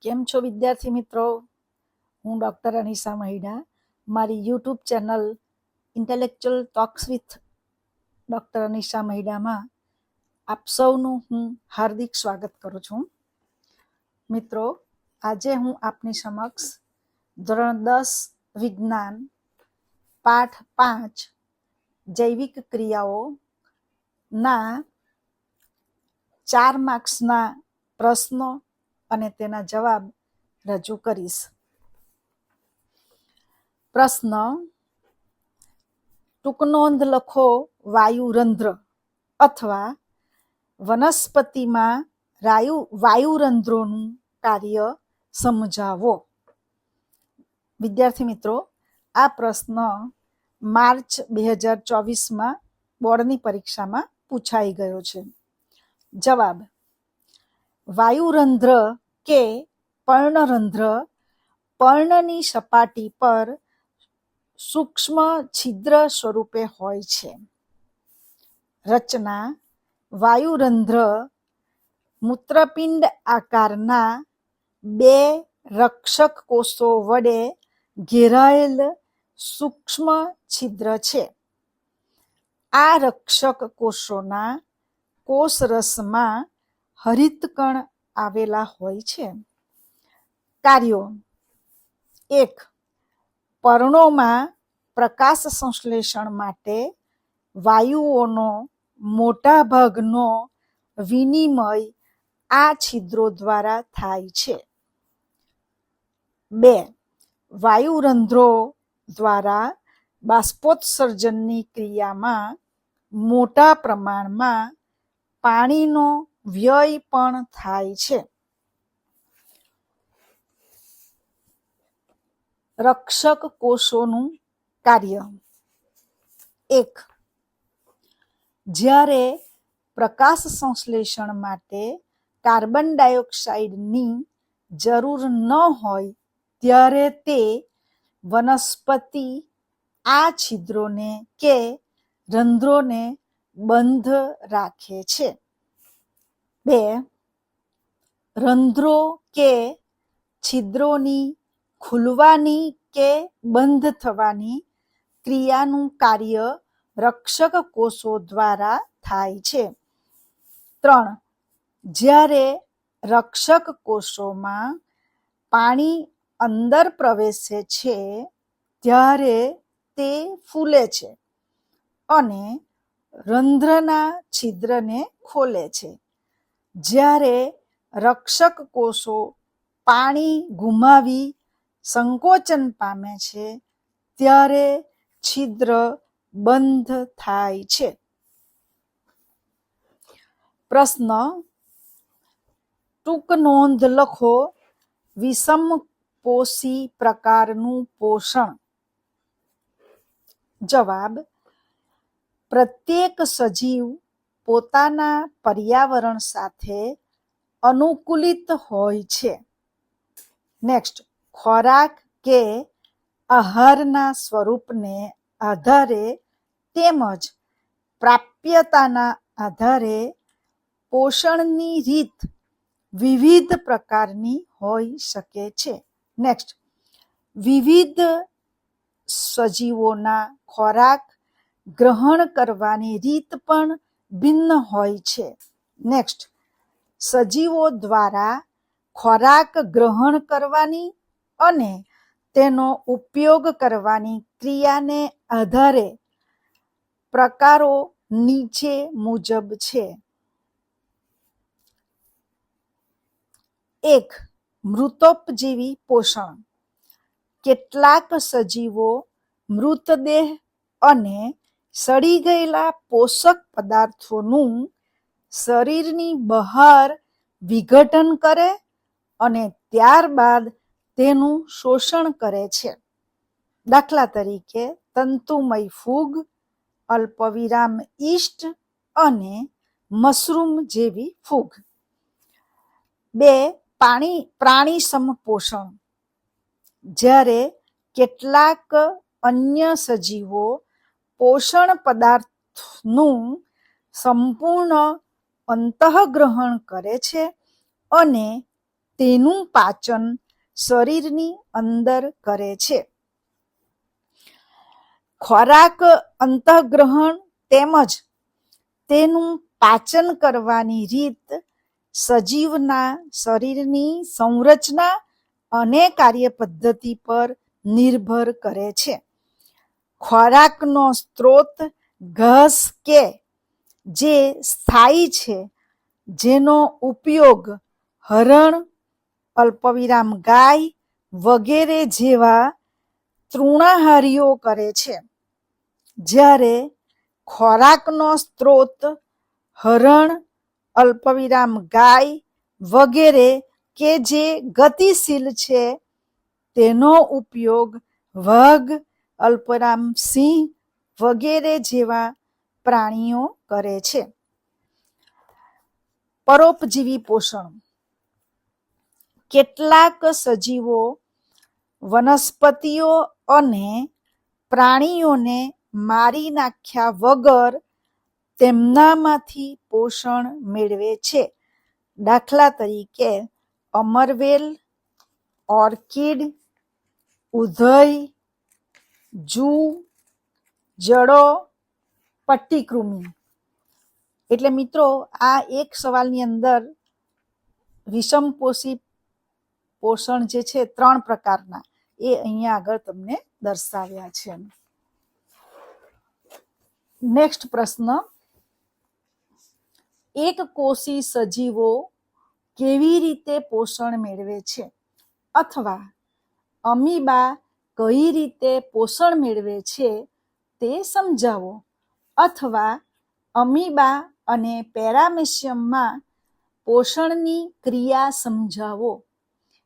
કેમ છો વિદ્યાર્થી મિત્રો? હું ડૉક્ટર અનિશા મહિડા મારી YouTube channel intellectual talks with doctor Anisha મહિડામાં આપ સૌનું હું હાર્દિક સ્વાગત કરું છું. મિત્રો, આજે હું આપની સમક્ષ ધોરણ 10 વિજ્ઞાન પાઠ 5 જૈવિક ક્રિયાઓના 4 માર્ક્સના પ્રશ્નો અને તેના જવાબ રજૂ કરીશ. પ્રશ્ન: ટૂંક નોંધ લખો. વાયુરંધ્ર અથવા વનસ્પતિમાં વાયુરંધ્રોનું કાર્ય સમજાવો. વિદ્યાર્થી મિત્રો, આ પ્રશ્ન માર્ચ 2024માં બોર્ડની પરીક્ષામાં પૂછાઈ ગયો છે. જવાબ: વાયુરંધ્ર કે પર્ણરંધ્ર પર્ણની સપાટી પર સૂક્ષ્મ છિદ્ર સ્વરૂપે હોય છે. રચના: વાયુરંધ્ર મૂત્રપિંડ આકારના 2 રક્ષક કોષો વડે ઘેરાયેલ સૂક્ષ્મ છિદ્ર છે. આ રક્ષક કોષોના કોષરસમાં હરિતકણ આવેલા હોય છે. કાર્યો: 1. પર્ણોમાં પ્રકાશ સંશ્લેષણ માટે વાયુઓનો મોટા ભાગનો વિનિમય આ છિદ્રો દ્વારા થાય છે. 2. વાયુરંધ્રો દ્વારા બાષ્પોત્સર્જનની ક્રિયામાં મોટા પ્રમાણમાં પાણીનો વ્યય પણ થાય છે. રક્ષક કોષોનું કાર્ય: 1. જ્યારે પ્રકાશ સંશ્લેષણ માટે કાર્બન ડાયોક્સાઇડની જરૂર ન હોય ત્યારે તે વનસ્પતિ આ છિદ્રોને કે રંધ્રોને બંધ રાખે છે. 2. રંધ્રો કે છિદ્રોની ખુલવાની કે બંધ થવાની ક્રિયાનું કાર્ય રક્ષક કોષો દ્વારા થાય છે. 3. જ્યારે રક્ષક કોષોમાં પાણી અંદર પ્રવેશે છે ત્યારે તે ફૂલે છે અને રંધ્રના છિદ્રને ખોલે છે. જ્યારે રક્ષક કોષો પાણી ગુમાવી સંકોચન પામે છે ત્યારે છિદ્ર બંધ થાય છે. પ્રશ્ન: ટૂંક નોંધ લખો. વિષમપોષી પ્રકારનું પોષણ. જવાબ: પ્રત્યેક સજીવ પોતાના પર્યાવરણ સાથે અનુકૂલિત હોય છે. નેક્સ્ટ: ખોરાક કે આહારના સ્વરૂપને આધારે તેમજ પ્રાપ્યતાના આધારે પોષણની રીત વિવિધ પ્રકારની હોઈ શકે છે. નેક્સ્ટ: વિવિધ સજીવોના ખોરાક ગ્રહણ કરવાની રીત પણ ભિન્ન હોય છે. નેક્સ્ટ: સજીવો દ્વારા ખોરાક ગ્રહણ કરવાની અને તેનો ઉપયોગ કરવાની ક્રિયાને આધારે પ્રકારો નીચે મુજબ છે. 1. મૃતોપજીવી પોષણ. કેટલાક સજીવો મૃતદેહ અને સડી ગયેલા પોષક પદાર્થોનું શરીરની બહાર વિઘટન કરે અને ત્યારબાદ તેનું શોષણ કરે છે. દાખલા તરીકે તંતુમય ફૂગ, અલ્પવિરામ યીસ્ટ અને મશરૂમ જેવી ફૂગ. 2. પ્રાણી સમપોષણ. જ્યારે કેટલાક અન્ય સજીવો પોષણ પદાર્થનું સંપૂર્ણ અંતઃગ્રહણ કરે છે અને તેનું પાચન શરીરની અંદર કરે છે. ખોરાક અંતઃગ્રહણ તેમજ તેનું પાચન કરવાની રીત સજીવના શરીરની સંરચના અને કાર્ય પદ્ધતિ પર નિર્ભર કરે છે. ખોરાકનો સ્ત્રોત ઘાસ કે જે સ્થાયી છે, જેનો ઉપયોગ હરણ, અલ્પવિરામ ગાય વગેરે જેવા તૃણાહારીઓ કરે છે. જ્યારે ખોરાકનો સ્ત્રોત હરણ, અલ્પવિરામ ગાય વગેરે કે જે ગતિશીલ છે, તેનો ઉપયોગ વાઘ, અલ્પવિરામ સિંહ વગેરે જેવા પ્રાણીઓ કરે છે. પરોપજીવી પોષણ. કેટલાક સજીવો વનસ્પતિઓ અને પ્રાણીઓને મારી નાખ્યા વગર તેમનામાંથી પોષણ મેળવે છે. દાખલા તરીકે અમરવેલ, ઓર્કિડ, ઉધઈ, જૂ, જડો, પટ્ટીકૃમિ. એટલે મિત્રો, આ એક સવાલની અંદર વિષમપોષી પોષણ જે છે 3 પ્રકારના, એ અહીંયા આગળ તમને દર્શાવ્યા છે. નેક્સ્ટ પ્રશ્ન, એક કોષી સજીવો કેવી રીતે પોષણ મેળવે છે? અથવા અમીબા કઈ રીતે પોષણ મેળવે છે તે સમજાવો. અથવા અમીબા અને પેરામેસિયમમાં પોષણની ક્રિયા સમજાવો.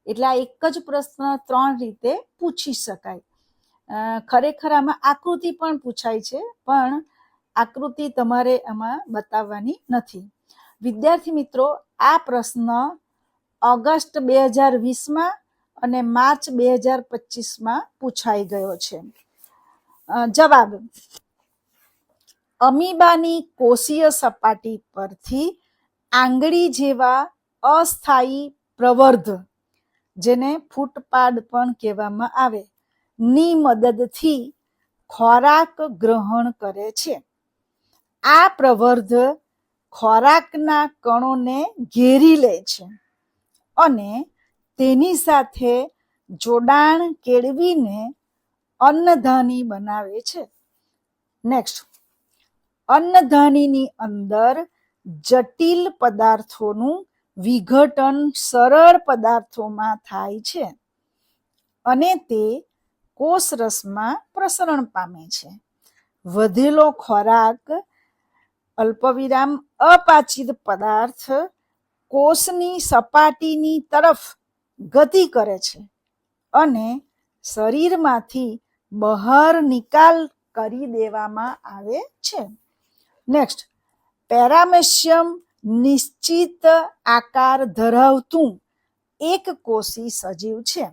એટલે આ એક જ પ્રશ્ન 3 રીતે પૂછી શકાય. ખરેખર આમાં આકૃતિ પણ પૂછાય છે, પણ આકૃતિ તમારે આમાં બતાવવાની નથી. વિદ્યાર્થી મિત્રો, આ પ્રશ્ન ઓગસ્ટ 2020માં અને માર્ચ 2025માં પૂછાઈ ગયો છે. જવાબ: અમીબાની કોષીય સપાટી પરથી આંગળી જેવા અસ્થાયી પ્રવર્ધ, જેને ફૂટપાડ પણ કહેવામાં આવે, ની મદદથી ખોરાક ગ્રહણ કરે છે. આ પ્રવર્ધ ખોરાકના કણોને ઘેરી લે છે અને તેની સાથે જોડાણ કેળવીને અન્નધાની બનાવે છે. નેક્સ્ટ, અન્નધાનીની અંદર જટિલ પદાર્થોનું વિઘટન સરળ પદાર્થોમાં થાય છે અને તે કોષરસમાં પ્રસરણ પામે છે. વધેલો ખોરાક અલ્પવિરામ અપાચિત પદાર્થ કોષની સપાટીની તરફ ગતિ કરે છે અને શરીરમાંથી બહાર નિકાલ કરી દેવામાં આવે છે. નેક્સ્ટ, પેરામેસિયમ નિશ્ચિત આકાર ધરાવતું એક કોષી સજીવ છે.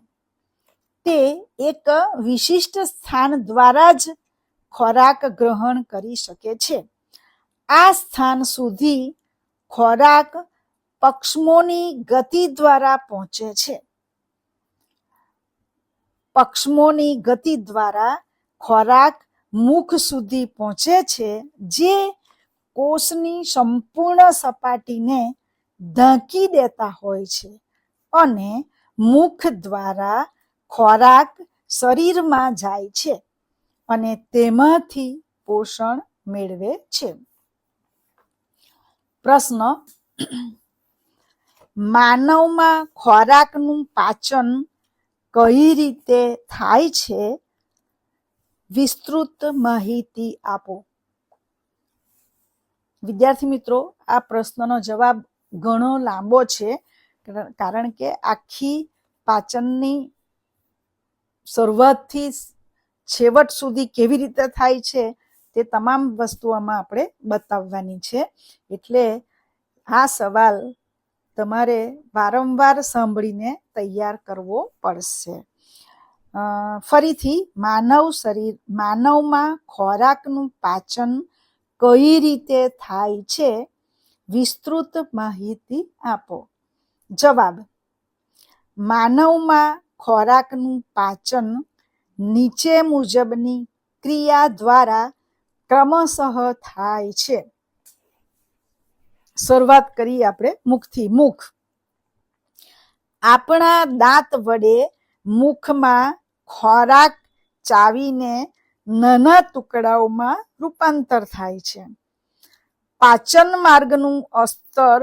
તે એક વિશિષ્ટ સ્થાન દ્વારા જ ખોરાક ગ્રહણ કરી શકે છે. આ સ્થાન સુધી ખોરાક પક્ષમોની ગતિ દ્વારા પહોંચે છે. પક્ષમોની ગતિ દ્વારા ખોરાક મુખ સુધી પહોંચે છે, જે કોષની સંપૂર્ણ સપાટીને ઢાંકી દેતા હોય છે અને મુખ દ્વારા ખોરાક શરીરમાં જાય છે અને તેમાંથી પોષણ મેળવે છે. પ્રશ્ન, માનવમાં ખોરાકનું પાચન કઈ રીતે થાય છે? વિસ્તૃત માહિતી આપો. વિદ્યાર્થી મિત્રો, આ પ્રશ્નનો જવાબ ઘણો લાંબો છે, કારણ કે આખી પાચનની શરૂઆતથી છેવટ સુધી કેવી રીતે થાય છે તે તમામ વસ્તુઓમાં આપણે બતાવવાની છે. એટલે આ સવાલ તમારે વારંવાર સાંભળીને તૈયાર કરવો પડશે. ફરીથી, માનવમાં ખોરાકનું પાચન કઈ રીતે થાય છે? વિસ્તૃત માહિતી આપો. જવાબ: માનવમાં ખોરાકનું પાચન નીચે મુજબની ક્રિયા દ્વારા ક્રમશઃ થાય છે. શરૂઆત કરીએ આપણે મુખથી. મુખ. આપણા દાંત વડે મુખમાં ખોરાક ચાવીને નાના ટુકડાઓમાં રૂપાંતર થાય છે. પાચન માર્ગનું અસ્તર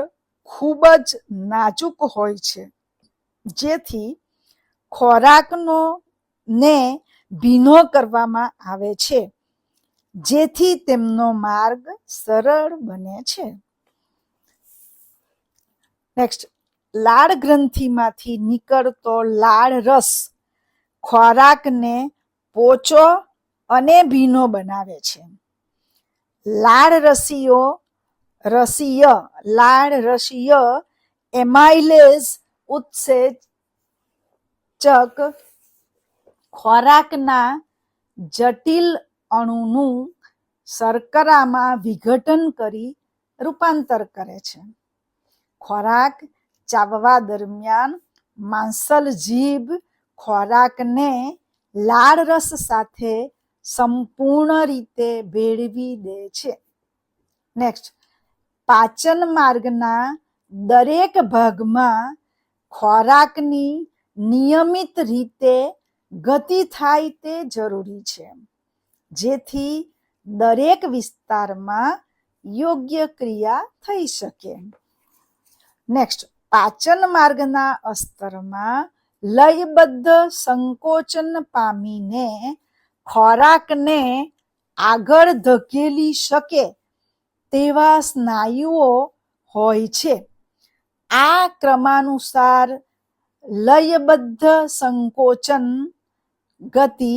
ખૂબ જ નાજુક હોય છે, જેથી ખોરાકનો ને ભીનો કરવામાં આવે છે, જેથી તેમનો માર્ગ સરળ બને છે. નેક્સ્ટ, લાળ ગ્રંથિમાંથી નીકળતો લાળ રસ ખોરાકને પોચો અને ભીનો બનાવે છે. લાળ રસીય એમાઇલેઝ ઉત્સેચક ખોરાકના જટિલ અણુનું શર્કરામાં વિઘટન કરી રૂપાંતર કરે છે. ખોરાક ચાવવા દરમિયાન માંસલ જીભ ખોરાકને લાળ રસ સાથે સંપૂર્ણ રીતે ભેળવી દે છે. નેક્સ્ટ, પાચન માર્ગના દરેક ભાગમાં ખોરાકની નિયમિત રીતે ગતિ થાય તે જરૂરી છે, જેથી દરેક વિસ્તારમાં યોગ્ય ક્રિયા થઈ શકે. નેક્સ્ટ, પાચન માર્ગના અસ્તરમાં લયબદ્ધ સંકોચન પામીને ખોરાકને આગળ ધકેલી શકે તેવા સ્નાયુઓ હોય છે. આ ક્રમાનુસાર લયબદ્ધ સંકોચન ગતિ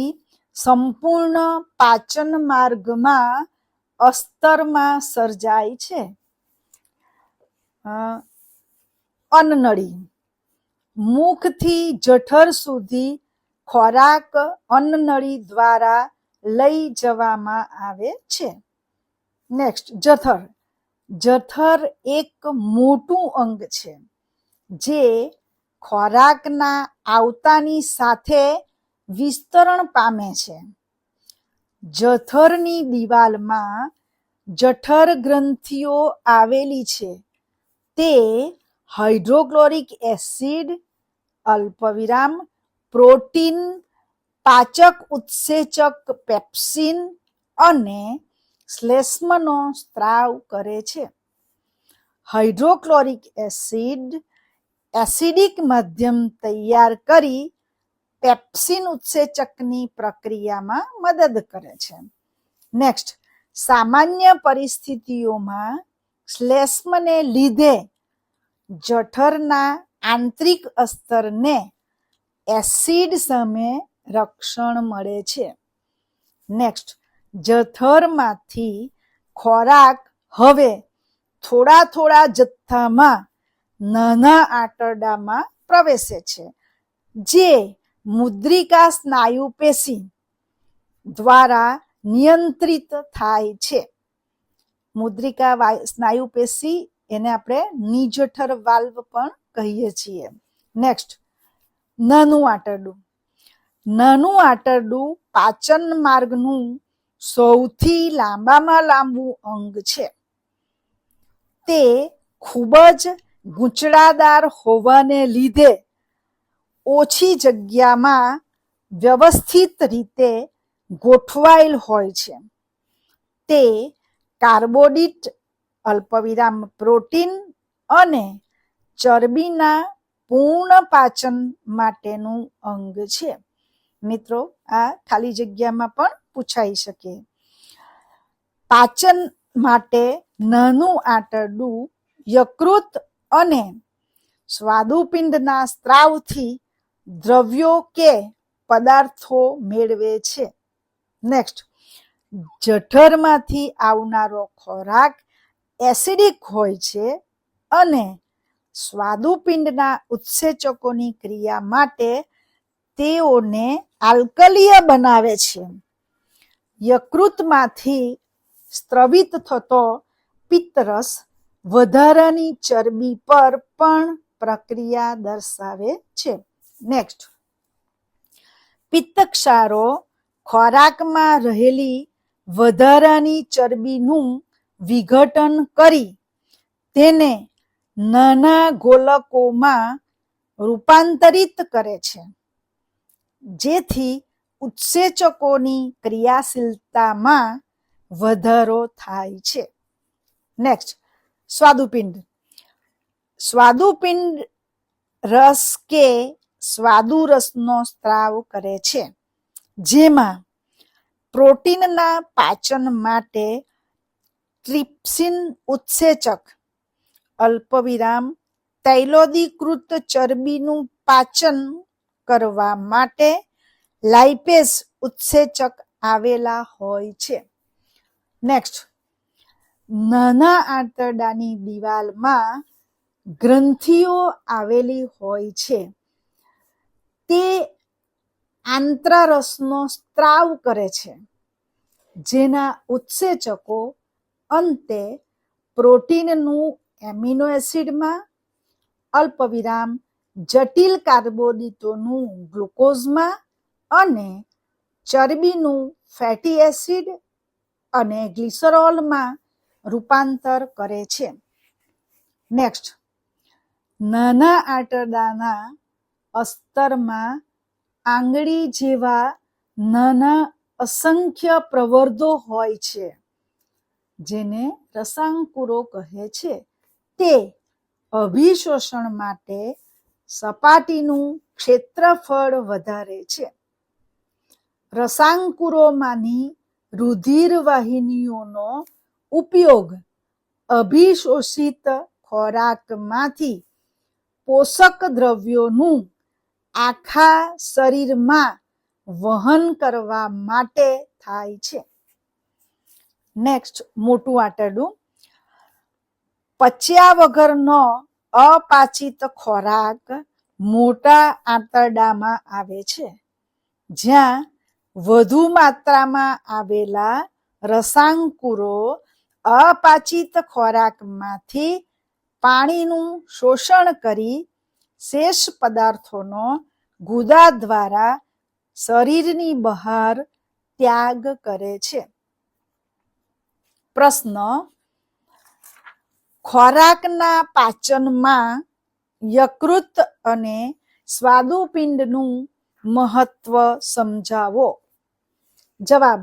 સંપૂર્ણ પાચન માર્ગમાં અસ્તરમાં સર્જાય છે. અન્નનળી. મુખથી જઠર સુધી ખોરાક અન્નનળી દ્વારા લઈ જવામાં આવે છે. નેક્સ્ટ, જઠર. જઠર એક મોટું અંગ છે, જે ખોરાકના આવતાની સાથે વિસ્તરણ પામે છે. જઠરની દિવાલમાં જઠર ગ્રંથિઓ આવેલી છે. તે હાઇડ્રોક્લોરિક એસિડ, અલ્પવિરામ પ્રોટીન, પાચક ઉત્સેચક પેપ્સિન અને શ્લેષ્મનો સ્ત્રાવ કરે છે. હાઇડ્રોક્લોરિક એસિડ એસિડિક માધ્યમ તૈયાર કરી પેપ્સિન ઉત્સેચકની પ્રક્રિયામાં મદદ કરે છે. નેક્સ્ટ, સામાન્ય પરિસ્થિતિઓમાં શ્લેષ્મને લીધે જઠરના આંતરિક અસ્તરને એસિડ સામે રક્ષણ મળે છે. નેક્સ્ટ, જઠરમાંથી ખોરાક હવે થોડા થોડા જથ્થામાં નાના આંતરડામાં પ્રવેશે છે, જે મુદ્રિકા સ્નાયુ પેશી દ્વારા નિયંત્રિત થાય છે. મુદ્રિકા સ્નાયુ પેશી એને આપણે નિજઠર વાલ્વ પણ કહીએ છીએ. નેક્સ્ટ, નાનું આંતરડું. નાનું આંતરડું પાચન માર્ગનું સૌથી લાંબામાં લાંબુ અંગ છે. તે ખૂબ જ ગૂંચળાદાર હોવાને લીધે ઓછી જગ્યામાં વ્યવસ્થિત રીતે ગોઠવાયેલ હોય છે. તે કાર્બોદિત, અલ્પવિરામ પ્રોટીન અને ચરબીના પૂર્ણ પાચન માટેનું અંગ છે. મિત્રો, આ ખાલી જગ્યામાં પણ પૂછાઈ શકે. પાચન માટે નાનું આંતરડું યકૃત અને સ્વાદુપિંડના સ્ત્રાવથી દ્રવ્યો કે પદાર્થો મેળવે છે. નેક્સ્ટ, જઠરમાંથી આવનારો ખોરાક એસિડિક હોય છે અને સ્વાદુપિંડના ઉત્સેચકોની ક્રિયા માટે તેઓને આલ્કલીય બનાવે છે. યકૃતમાંથી સ્ત્રવિત થતો પિત્તરસ વધારાની ચરબી પર પણ પ્રક્રિયા દર્શાવે છે. નેક્સ્ટ, પિત્તક્ષારો ખોરાકમાં રહેલી વધારાની ચરબીનું વિઘટન કરી તેને નાના ગોલકોમાં રૂપાંતરિત કરે છે, જેથી ઉત્સેચકોની ક્રિયાશીલતામાં વધારો થાય છે. નેક્સ્ટ, સ્વાદુપિંડ. સ્વાદુપિંડ રસ કે સ્વાદુરસનો સ્ત્રાવ કરે છે, જેમાં પ્રોટીનના પાચન માટે ટ્રિપ્સિન ઉત્સેચક, અલ્પવિરામ તૈલોદીકૃત ચરબીનું પાચન કરવા માટે લાઇપેઝ ઉત્સેચક આવેલા હોય છે. નેક્સ્ટ, નાના આંતરડાની દિવાલમાં ગ્રંથિઓ આવેલી હોય છે, તે આંત્રરસનો સ્ત્રાવ કરે છે, જેના ઉત્સેચકો અંતે પ્રોટીનનું એમિનો એસિડમાં, અલ્પવિરામ જટિલ કાર્બોદિતોનું ગ્લુકોઝમાં અને ચરબીનું ફેટી એસિડ અને ગ્લિસરોલમાં રૂપાંતર કરે છે. નેક્સ્ટ, નાના આંતરડાના અસ્તરમાં આંગળી જેવા નાના અસંખ્ય પ્રવર્ધો હોય છે, જેને રસાંકુરો કહે છે. તે અભિશોષણ માટે સપાટીનું ક્ષેત્રફળ વધારે છે. રસાંકુરોમાંની રુધિર વાહિનીઓનો ઉપયોગ અભિશોષિત ખોરાકમાંથી પોષક દ્રવ્યોનું આખા શરીરમાં વહન કરવા માટે થાય છે. નેક્સ્ટ, મોટું આંતરડું. પચ્યા વગરનો અપાચિત ખોરાક મોટા આંતરડામાં આવે છે, જ્યાં વધુ માત્રામાં આવેલા રસાંકુરો અપાચિત ખોરાકમાંથી પાણીનું શોષણ કરી શેષ પદાર્થોનો ગુદા દ્વારા શરીરની બહાર ત્યાગ કરે છે. પ્રશ્ન, ખોરાકના પાચનમાં યકૃત અને સ્વાદુપિંડનું મહત્વ સમજાવો. જવાબ,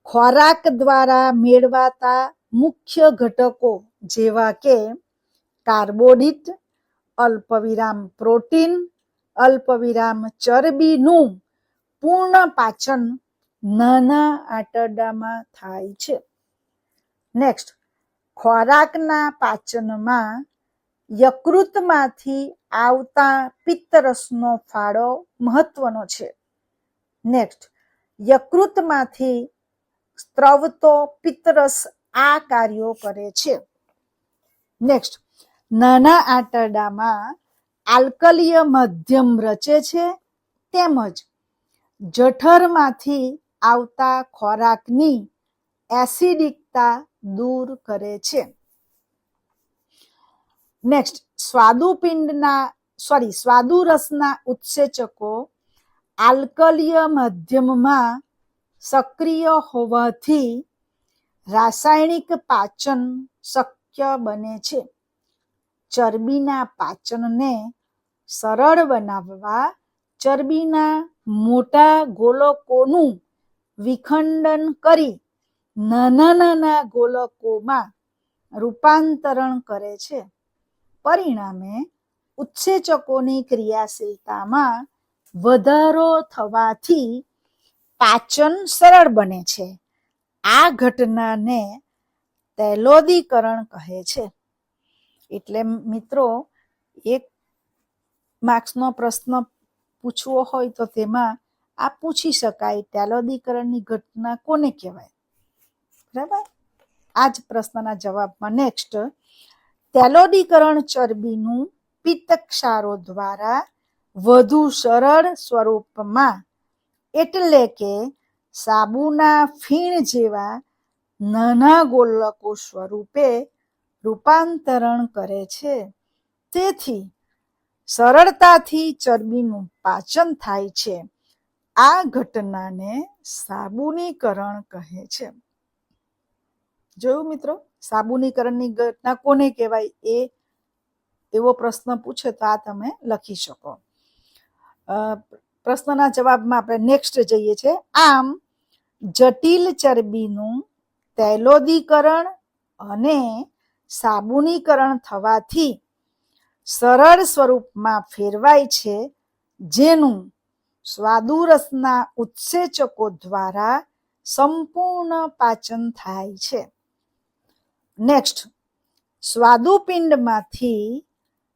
ખોરાક દ્વારા મેળવાતા મુખ્ય ઘટકો જેવા કે કાર્બોદિત, અલ્પવિરામ પ્રોટીન, અલ્પવિરામ ચરબીનું પૂર્ણ પાચન નાના આંતરડામાં થાય છે. નેક્સ્ટ, ખોરાકના પાચનમાં યકૃતમાંથી આવતા પિત્તરસનો ફાળો મહત્વનો છે. નેક્સ્ટ, યકૃતમાંથી સ્ત્રવતો પિત્તરસ આ કાર્યો કરે છે. નેક્સ્ટ, નાના આંતરડામાં આલ્કલીય માધ્યમ રચે છે, તેમજ જઠરમાંથી આવતા ખોરાકની એસિડિકતા દૂર કરે છે. નેક્સ્ટ, સ્વાદુરસના ઉત્સેચકો આલ્કલીય માધ્યમમાં સક્રિય હોવાથી રાસાયણિક પાચન શક્ય બને છે. ચરબીના પાચનને સરળ બનાવવા ચરબીના મોટા ગોલકોનું વિખંડન કરી નાના ગોલકોમાં રૂપાંતરણ કરે છે. પરિણામે ઉત્સેચકોની ક્રિયાશીલતામાં વધારો થવાથી પાચન સરળ બને છે. આ ઘટનાને તૈલોદીકરણ કહે છે. એટલે મિત્રો, એક માર્ક્સનો પ્રશ્ન પૂછવો હોય તો તેમાં આ પૂછી શકાય, તૈલોદીકરણની ઘટના કોને કહેવાય. બરાબર, આ જ પ્રશ્નના જવાબમાં નેક્સ્ટ, તૈલોદીકરણ ચરબીનું પિત્તક્ષારો દ્વારા વધુ સરળ સ્વરૂપમાં એટલે કે સાબુના ફીણ જેવા નાના ગોલકો સ્વરૂપે રૂપાંતરણ કરે છે. તેથી સરળતાથી ચરબીનું પાચન થાય છે. આ ઘટનાને સાબુનીકરણ કહે છે. જોયું મિત્રો, સાબુનીકરણની ઘટના કોને કહેવાય? એવો પ્રશ્ન પૂછે તો આ તમે લખી શકો. પ્રશ્નના જવાબમાં આપણે નેક્સ્ટ જઈએ છીએ. આમ જટિલ ચરબીનું તૈલોદીકરણ અને સાબુનીકરણ થવાથી સરળ સ્વરૂપમાં ફેરવાય છે, જેનું સ્વાદુરસના ઉત્સેચકો દ્વારા સંપૂર્ણ પાચન થાય છે. નેક્સ્ટ, સ્વાદુપિંડમાંથી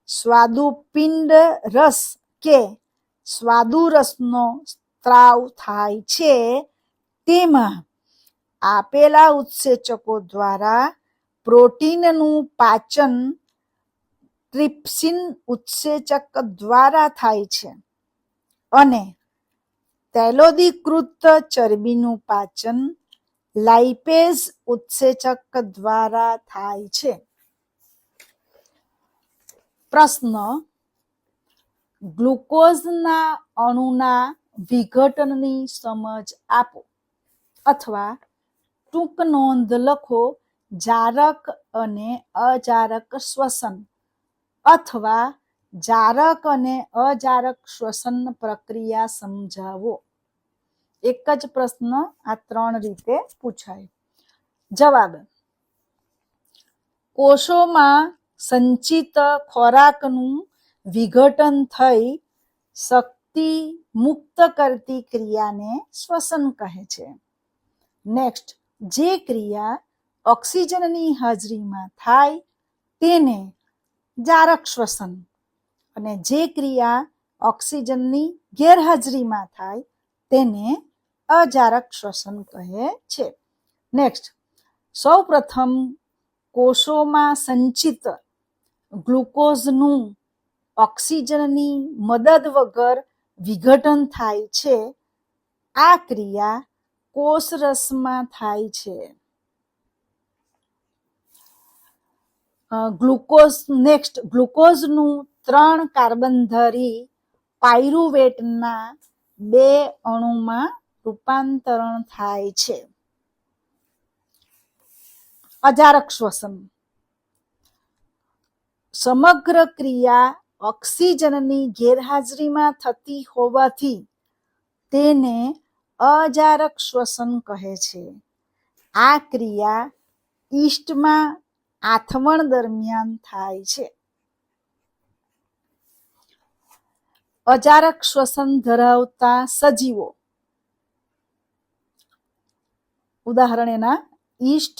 સ્વાદુપિંડ રસ કે સ્વાદુરસનો સ્ત્રાવ થાય છે. તેમાં આપેલા ઉત્સેચકો દ્વારા પ્રોટીનનું પાચન ટ્રિપ્સિન ઉત્સેચક દ્વારા થાય છે અને તૈલોદીકૃત ચરબીનું પાચન લાઇપેઝ ઉત્સેચક દ્વારા થાય છે. પ્રશ્ન, ગ્લુકોઝના અણુના વિઘટનની સમજ આપો, અથવા ટૂંક નોંધ લખો. જારક અને અજારક શ્વસન અથવા જારક અને અજારક શ્વસન પ્રક્રિયા સમજાવો. એક જ પ્રશ્ન આ 3 રીતે પૂછાય. જવાબ, કોષોમાં સંચિત ખોરાકનું વિઘટન થઈ શક્તિ મુક્ત કરતી ક્રિયાને શ્વસન કહે છે. નેક્સ્ટ, જે ક્રિયા ઓક્સિજનની હાજરીમાં થાય તેને જારક શ્વસન અને જે ક્રિયા ઓક્સિજનની ગેરહાજરીમાં થાય તેને અજારક શ્વસન કહે છે. નેક્સ્ટ, સૌ પ્રથમ કોષોમાં સંચિત ગ્લુકોઝનું ઓક્સિજનની મદદ વગર વિઘટન થાય છે. આ ક્રિયા કોષરસમાં થાય છે. ગ્લુકોઝનું 3 કાર્બનધારી પાયરુવેટના 2 અણુમાં રૂપાંતરણ થાય છે. અજારક શ્વસન, સમગ્ર ક્રિયા ઓક્સિજનની ગેરહાજરીમાં થતી હોવાથી તેને અજારક શ્વસન કહે છે. આ ક્રિયા યીસ્ટમાં આથમણ દરમિયાન થાય છે. અજારક શ્વસન ધરાવતા સજીવો, ઉદાહરણ એના યીસ્ટ,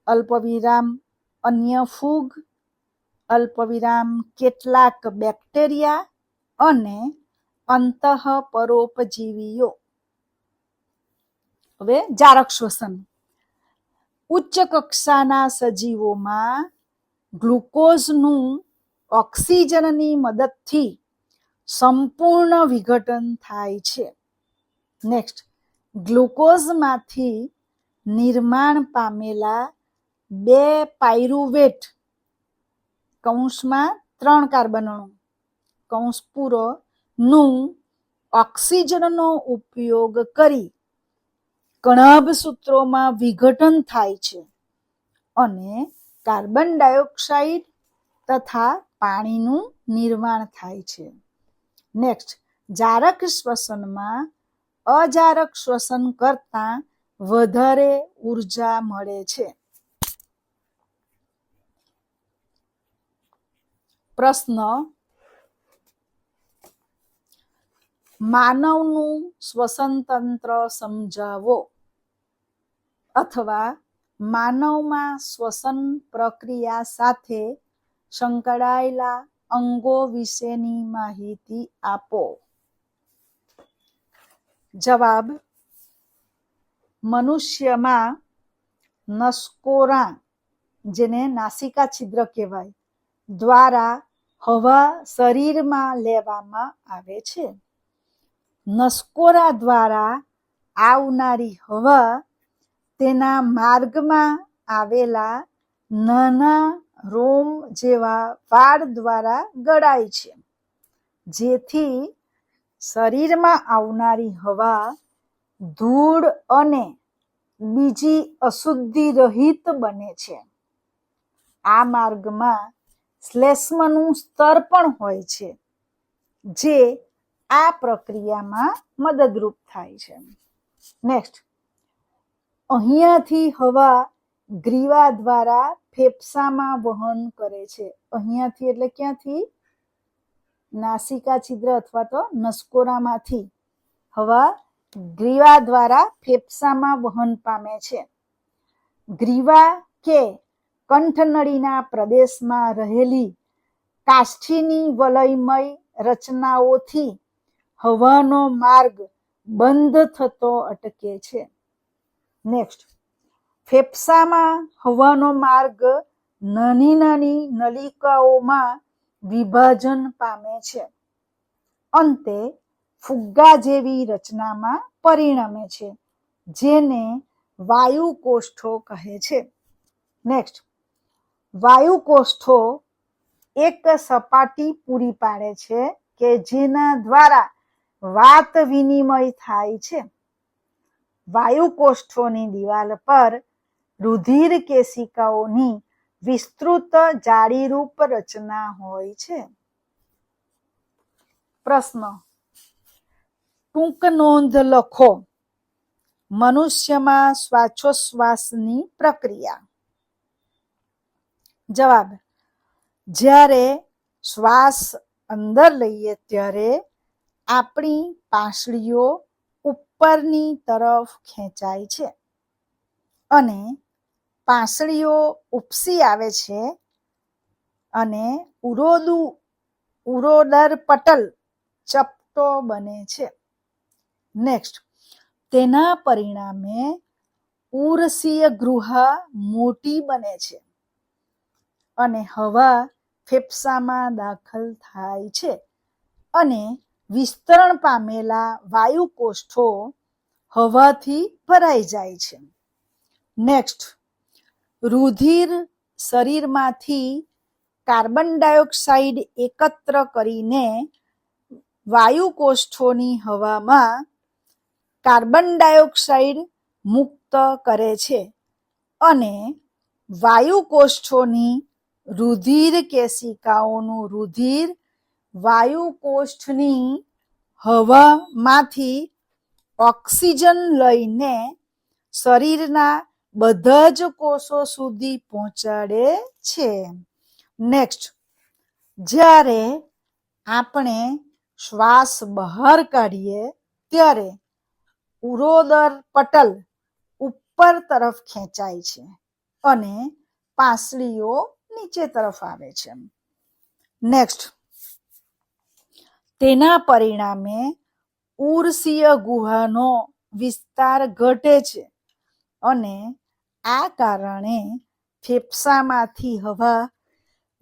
અલ્પવિરામ અન્ય ફૂગ, અલ્પવિરામ કેટલાક બેક્ટેરિયા અને અંતઃપરોપજીવીઓ. હવે જારક શ્વસન, ઉચ્ચ કક્ષાના સજીવોમાં ગ્લુકોઝનું ઓક્સિજનની મદદથી સંપૂર્ણ વિઘટન થાય છે. નેક્સ્ટ, ગ્લુકોઝમાંથી નિર્માણ પામેલા 2 પાયરુવેટ કૌંસમાં 3 કાર્બન અણુ કૌંસ પૂરો નું ઓક્સિજનનો ઉપયોગ કરી કણભ સૂત્રોમાં વિઘટન થાય છે અને કાર્બન ડાયોક્સાઇડ તથા પાણીનું નિર્માણ થાય છે. નેક્સ્ટ, જારક શ્વસનમાં અજારક શ્વસન કરતાં વધારે ઉર્જા મળે છે. પ્રશ્ન, માનવનું શ્વસન તંત્ર સમજાવો, અથવા માનવમાં શ્વસન પ્રક્રિયા સાથે સંકળાયેલા અંગો વિશેની માહિતી આપો. જવાબ, મનુષ્યમાં નસકોરાં, જેને નાસિકા છિદ્ર કહેવાય, દ્વારા હવા શરીરમાં લેવામાં આવે છે. નસકોરા દ્વારા આવનારી હવા તેના માર્ગમાં આવેલા નાના રોમ જેવા વાળ દ્વારા ગળાય છે, જેથી શરીરમાં આવનારી હવા ધૂળ અને બીજી અશુદ્ધિ રહિત બને છે. આ માર્ગમાં શ્લેષ્મનું સ્તર પણ હોય છે, જે આ પ્રક્રિયામાં મદદરૂપ થાય છે. નેક્સ્ટ, અહીંયાથી હવા ગ્રીવા દ્વારા ફેફસામાં વહન કરે છે. અહીંયાથી એટલે ક્યાંથી? નાસિકા છિદ્ર અથવા તો નસકોરામાંથી હવા ગ્રીવા દ્વારા ફેફસામાં વહન પામે છે. ગ્રીવા કે કંઠનળીના પ્રદેશમાં રહેલી કાષ્ઠીની વલયમય રચનાઓથી હવાનો માર્ગ બંધ થતો અટકે છે. નેક્સ્ટ, ફેફસામાં હવાનો માર્ગ નાની નાની નલિકાઓમાં વિભાજન પામે છે. અંતે ફુગ્ગા જેવી રચનામાં પરિણમે છે, જેને વાયુકોષ્ઠો કહે છે. નેક્સ્ટ, વાયુકોષ્ઠો એક સપાટી પૂરી પાડે છે કે જેના દ્વારા વાત વિનિમય થાય છે. વાયુકોષ્ઠોની દિવાલ પર રુધિર કેશિકાઓની વિસ્તૃત જાળીરૂપ રચના હોય છે. પ્રશ્ન, ટૂંક નોંધ લખો. મનુષ્યમાં શ્વાસોશ્વાસની પ્રક્રિયા. જવાબ, જ્યારે શ્વાસ અંદર લઈએ ત્યારે આપણી પાંસળીઓ ઉપરની તરફ ખેંચાય છે અને પાંસળીઓ ઉપસી આવે છે અને ઉરોદર પટલ ચપટો બને છે. નેક્સ્ટ, તેના પરિણામે ઉર્સીય ગૃહા મોટી બને છે અને હવા ફેફસામાં દાખલ થાય છે અને વિસ્તરણ પામેલા વાયુકોષ્ઠો હવાથી ભરાઈ જાય છે. નેક્સ્ટ, રુધિર શરીરમાંથી કાર્બન ડાયોક્સાઇડ એકત્ર કરીને વાયુકોષ્ઠોની હવામાં કાર્બન ડાયોક્સાઇડ મુક્ત કરે છે અને વાયુકોષ્ઠોની રુધિર કેશિકાઓનું રુધિર વાયુકોષ્ઠની હવામાંથી ઓક્સિજન લઈને શરીરના બધા જ કોષો સુધી પહોંચાડે છે. નેક્સ્ટ, જ્યારે આપણે શ્વાસ બહાર કાઢીએ ત્યારે ઉરોદર પટલ ઉપર તરફ ખેંચાય છે અને પાંસળીઓ નીચે તરફ આવે છે. નેક્સ્ટ, તેના પરિણામે ઉર્સીય ગુહાનો વિસ્તાર ઘટે છે અને આ કારણે ફેફસામાંથી હવા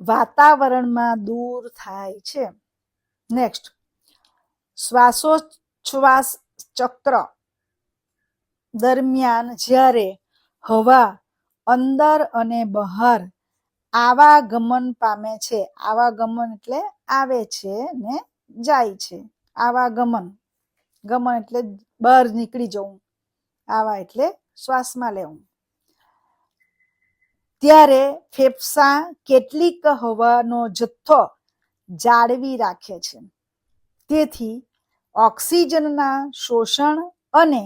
વાતાવરણમાં દૂર થાય છે. નેક્સ્ટ, શ્વાસોચ્છ્વાસ ચક્ર દરમિયાન જ્યારે હવા અંદર અને બહાર આવાગમન પામે છે, આવાગમન એટલે આવે છે ને જાય છે, આવાગમન, ગમન એટલે બહાર નીકળી જવું, આવા એટલે શ્વાસમાં લેવું, ત્યારે ફેફસા કેટલીક હવાનો જથ્થો જાળવી રાખે છે. તેથી ઓક્સિજનના શોષણ અને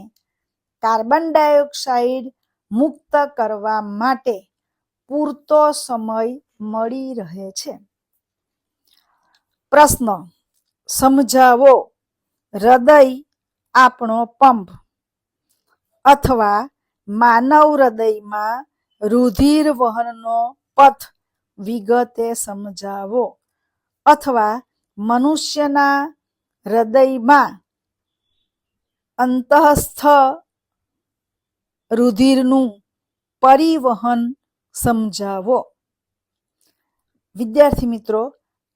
કાર્બન ડાયોક્સાઇડ મુક્ત કરવા માટે પૂરતો સમય મળી રહે છે. પ્રશ્ન, સમજાવો. હૃદય આપણો પંપ અથવા માનવ હૃદયમાં રુધિર વહનનો પથ વિગતે સમજાવો. અથવા મનુષ્યના હૃદયમાં અંતઃસ્થ રુધિરનું પરિવહન સમજાવો. વિદ્યાર્થી મિત્રો,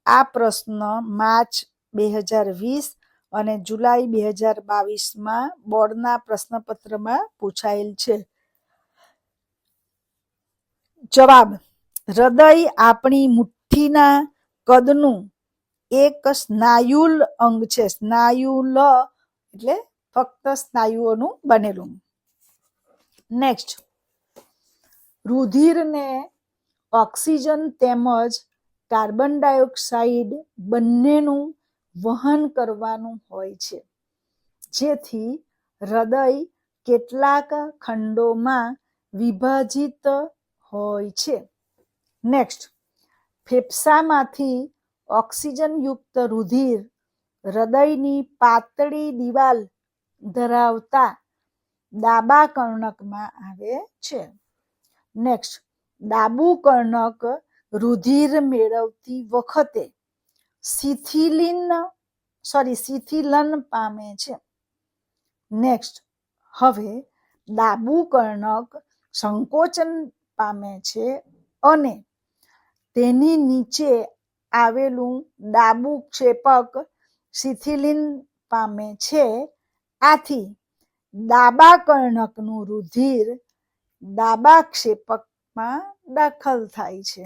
આ પ્રશ્ન માર્ચ 2020 અને જુલાઈ 2022માં બોર્ડના પ્રશ્નપત્રમાં પૂછાયેલ છે. જવાબ, હૃદય આપણી મુઠ્ઠીના કદનું એક સ્નાયુલ અંગ છે. સ્નાયુલ એટલે ફક્ત સ્નાયુઓનું બનેલું. નેક્સ્ટ, રુધિરને ઓક્સિજન તેમજ કાર્બન ડાયોક્સાઇડ બંનેનું વહન કરવાનું હોય છે, જેથી હૃદય કેટલાક ખંડોમાં વિભાજિત હોય છે. નેક્સ્ટ, ફેફસામાંથી ઓક્સિજનયુક્ત રુધિર હૃદયની પાતળી દિવાલ ધરાવતા ડાબા કર્ણકમાં આવે છે. નેક્સ્ટ, ડાબું કર્ણક રુધિર મેળવતી વખતે શિથિલન પામે છે. નેક્સ્ટ, હવે ડાબું કર્ણક સંકોચન પામે છે અને તેની નીચે આવેલું ડાબું ક્ષેપક શિથિલન પામે છે. આથી ડાબા કર્ણકનું રુધિર ડાબા ક્ષેપકમાં દાખલ થાય છે.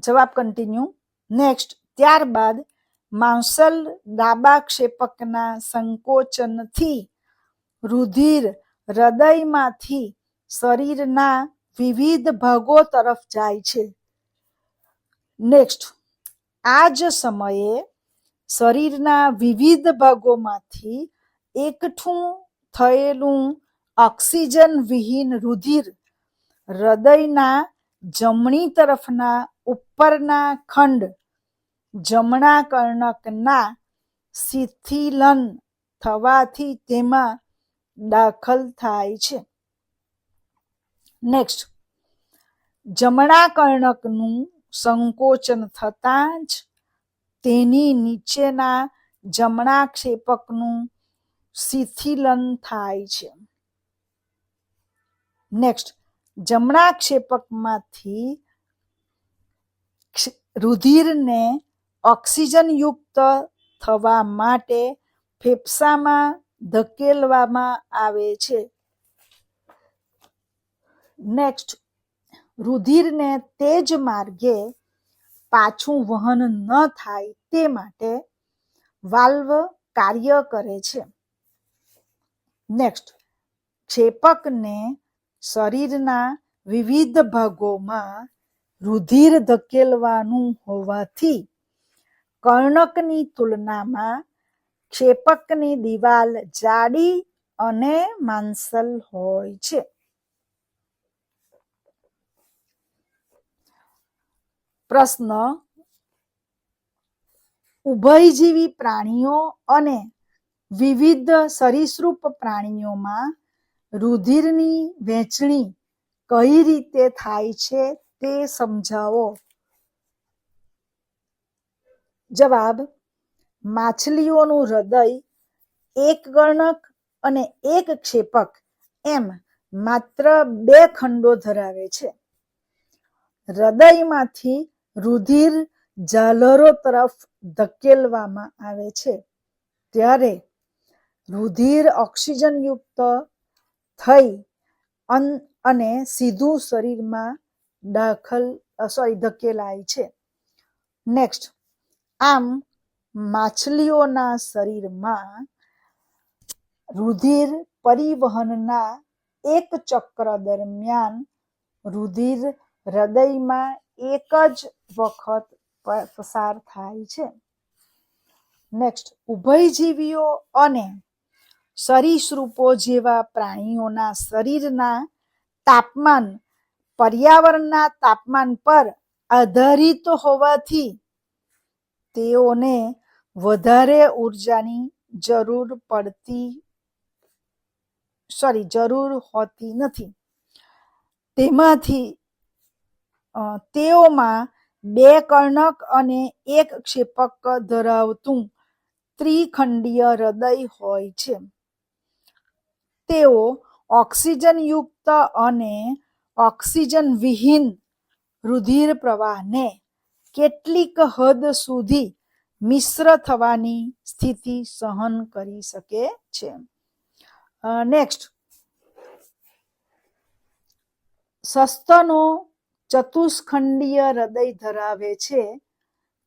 જવાબ કન્ટિન્યુ. નેક્સ્ટ, ત્યારબાદ માંસલ ડાબા ક્ષેપકના સંકોચનથી રુધિર હૃદયમાંથી શરીરના વિવિધ ભાગો તરફ જાય છે. નેક્સ્ટ, આ જ સમયે શરીરના વિવિધ ભાગોમાંથી એકઠું થયેલું ઓક્સિજન વિહીન રુધિર હૃદયના જમણી તરફના ઉપરના ખંડ જમણા કર્ણકના શિથિલન થવાથી તેમાં દાખલ થાય છે. નેક્સ્ટ, જમણા કર્ણકનું સંકોચન થતાં જ તેની નીચેના જમણા ક્ષેપકનું શિથિલન થાય છે. નેક્સ્ટ, જમણા ક્ષેપકમાંથી રુધિરને ઓક્સિજનયુક્ત થવા માટે ફેફસામાં ધકેલવામાં આવે છે. નેક્સ્ટ, રુધિરને તે જ માર્ગે પાછું વહન ન થાય તે માટે વાલ્વ કાર્ય કરે છે. નેક્સ્ટ, ક્ષેપકને શરીરના વિવિધ ભાગોમાં રુધિર ધકેલવાનું હોવાથી કર્ણકની તુલનામાં ક્ષેપકની દિવાલ જાડી અને માંસલ હોય છે. પ્રશ્ન, ઉભયજીવી પ્રાણીઓ અને વિવિધ સરીસૃપ પ્રાણીઓમાં રુધિરની વહેંચણી કઈ રીતે થાય છે તે સમજાવો. જવાબ, માછલીઓનું હૃદય એક કર્ણક અને એક ક્ષેપક એમ માત્ર 2 ખંડો ધરાવે છે. હૃદયમાંથી રુધિર ઝાલરો તરફ ધકેલવામાં આવે છે ત્યારે રુધિર ઓક્સિજનયુક્ત થઈ અને સીધું શરીરમાં ધકેલાય છે. નેક્સ્ટ, આમ માછલીઓના શરીરમાં રુધિર પરિવહનના એક ચક્ર દરમિયાન રુધિર હૃદયમાં એક જ વખત પસાર થાય છે. નેક્સ્ટ, ઉભયજીવીઓ અને સરીસૃપો જેવા પ્રાણીઓના શરીરના તાપમાન પર્યાવરણના તાપમાન પર આધારિત હોવાથી તેઓને વધારે ઉર્જાની જરૂર હોતી નથી. તેઓમાં 2 કર્ણક અને 1 ક્ષેપક ધરાવતું ત્રિખંડીય હૃદય હોય છે. તેઓ ઓક્સિજનયુક્ત અને ઓક્સિજન વિહીન રુધિર પ્રવાહને કેટલીક હદ સુધી મિશ્ર થવાની સ્થિતિ સહન કરી શકે છે. નેક્સ્ટ, સસ્તનો ચતુષ્ખંડીય હૃદય ધરાવે છે.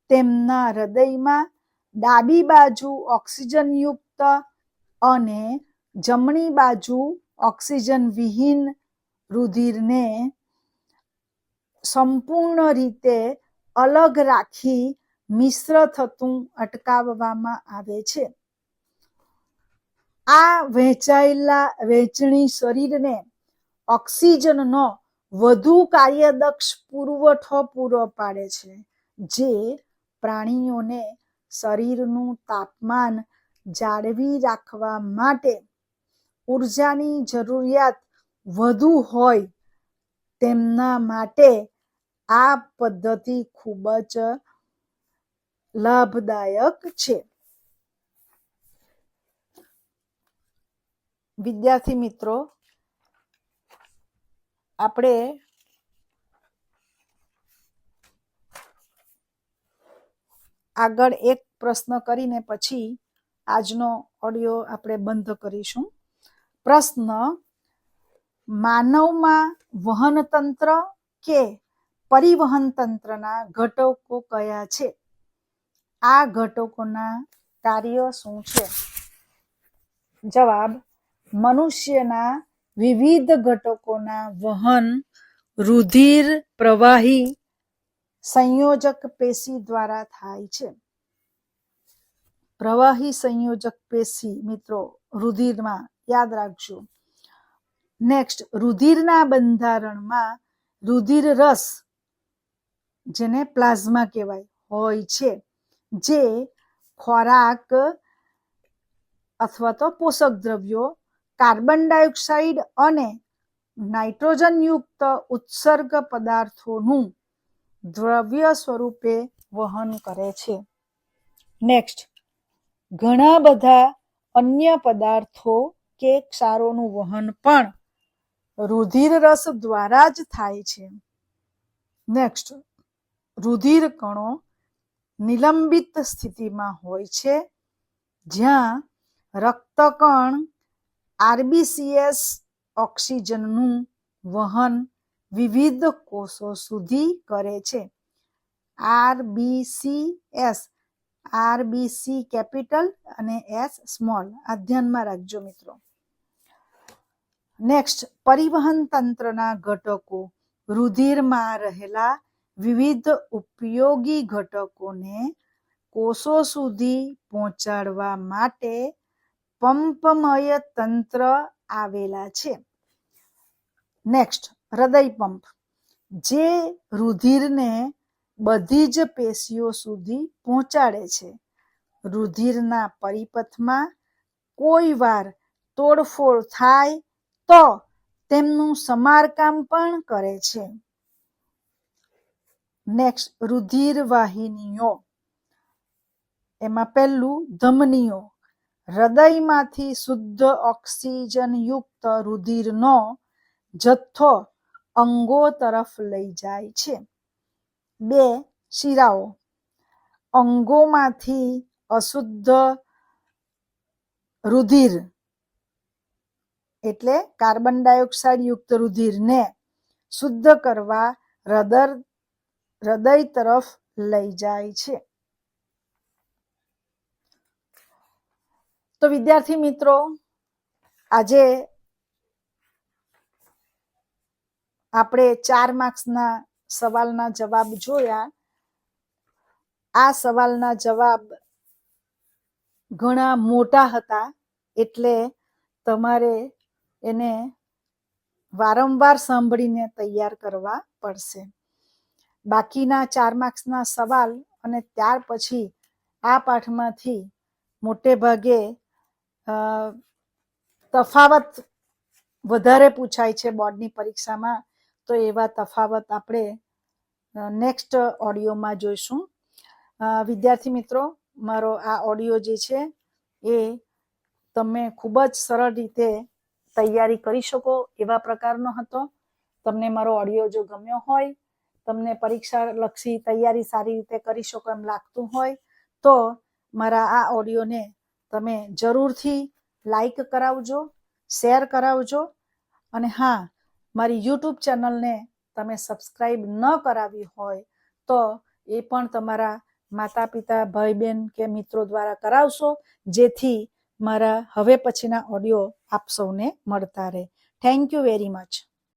તેમના હૃદયમાં ડાબી બાજુ ઓક્સિજનયુક્ત અને જમણી બાજુ ઓક્સિજન વિહીન રુધિરને સંપૂર્ણ રીતે અલગ રાખી મિશ્ર થતું અટકાવવામાં આવે છે. આ વહેંચણી શરીરને ઓક્સિજનનો વધુ કાર્યદક્ષ પુરવઠો પૂરો પાડે છે, જે પ્રાણીઓને શરીરનું તાપમાન જાળવી રાખવા માટે ઉર્જાની જરૂરિયાત વધુ હોય તેમના માટે આ પદ્ધતિ ખૂબ જ લાભદાયક છે. વિદ્યાર્થી મિત્રો, આપણે આગળ એક પ્રશ્ન કરીને પછી આજનો ઓડિયો આપણે બંધ કરીશું. પ્રશ્ન: માનવમાં વહનતંત્ર કે પરિવહન તંત્રના ઘટકો કયા છે? આ ઘટકોના કાર્યો શું છે? જવાબ: મનુષ્યના વિવિધ ઘટકોના વહન રુધિર પ્રવાહી સંયોજક પેશી દ્વારા થાય છે. પ્રવાહી સંયોજક પેશી મિત્રો રુધિરમાં યાદ રાખજો. નેક્સ્ટ, રુધિરના બંધારણમાં રુધિર રસ, જેને પ્લાઝમા કહેવાય, હોય છે, જે ખોરાક અથવા તો પોષક દ્રવ્યો, કાર્બન ડાયોક્સાઇડ અને નાઇટ્રોજનયુક્ત ઉત્સર્ગ પદાર્થોનું દ્રવ્ય સ્વરૂપે વહન કરે છે. નેક્સ્ટ, ઘણા બધા અન્ય પદાર્થો કે ક્ષારોનું વહન પણ રુધિર રસ દ્વારા જ થાય છે. નેક્સ્ટ, રુધિર કણો નિલંબિત સ્થિતિમાં હોય છે, જ્યાં રક્તકણ આરબીસીએસ ઓક્સિજનનું વહન વિવિધ કોષો સુધી કરે છે. આરબીસીએસ, આરબીસી કેપિટલ અને એસ સ્મોલ, આ ધ્યાનમાં રાખજો મિત્રો. નેક્સ્ટ, પરિવહન તંત્રના ઘટકો રુધિરમાં રહેલા વિવિધ ઉપયોગી ઘટકોને કોષો સુધી પહોંચાડવા માટે પંપમય તંત્ર આવેલા છે. નેક્સ્ટ, હૃદય પંપ, જે રુધિરને બધી જ પેશીઓ સુધી પહોંચાડે છે. રુધિરના પરિપથમાં કોઈ વાર તોડફોડ થાય તો તેમનું સમારકામ પણ કરે છે. નેક્સ્ટ, રુધિર વાહિનીઓ, એમાં પહેલું ધમનીઓ, હૃદયમાંથી શુદ્ધ ઓક્સિજનયુક્ત રુધિરનો જથ્થો અંગો તરફ લઈ જાય છે. 2. શિરાઓ, અંગોમાંથી અશુદ્ધ રુધિર એટલે કાર્બન ડાયોક્સાઇડ યુક્ત રુધિરને શુદ્ધ કરવા હૃદય તરફ લઈ જાય છે. તો વિદ્યાર્થી મિત્રો, આજે આપણે 4 માર્ક્સના સવાલના જવાબ જોયા. આ સવાલના જવાબ ઘણા મોટા હતા, એટલે તમારે એને વારંવાર સાંભળીને તૈયાર કરવા પડશે. બાકીના 4 માર્ક્સના સવાલ અને ત્યાર પછી આ પાઠમાંથી મોટે ભાગે તફાવત વધારે પૂછાય છે બોર્ડની પરીક્ષામાં, તો એવા તફાવત આપણે નેક્સ્ટ ઓડિયોમાં જોઈશું. વિદ્યાર્થી મિત્રો, મારો આ ઓડિયો જે છે એ તમે ખૂબ જ સરળ રીતે તૈયારી કરી શકો એવા પ્રકારનો હતો. તમને મારો ઓડિયો જો ગમ્યો હોય, તમને પરીક્ષા લક્ષી તૈયારી સારી રીતે કરી શકો એમ લાગતું હોય, તો મારા આ ઓડિયોને તમે જરૂરથી લાઈક કરાવજો, શેર કરાવજો, અને હા, મારી યુટ્યુબ ચેનલને તમે સબસ્ક્રાઈબ ન કરાવી હોય તો એ પણ તમારા માતા પિતા ભાઈ બહેન કે મિત્રો દ્વારા કરાવશો, જેથી મારા હવે પછીના ઓડિયો આપ સૌને મળતા રહે. Thank you very much.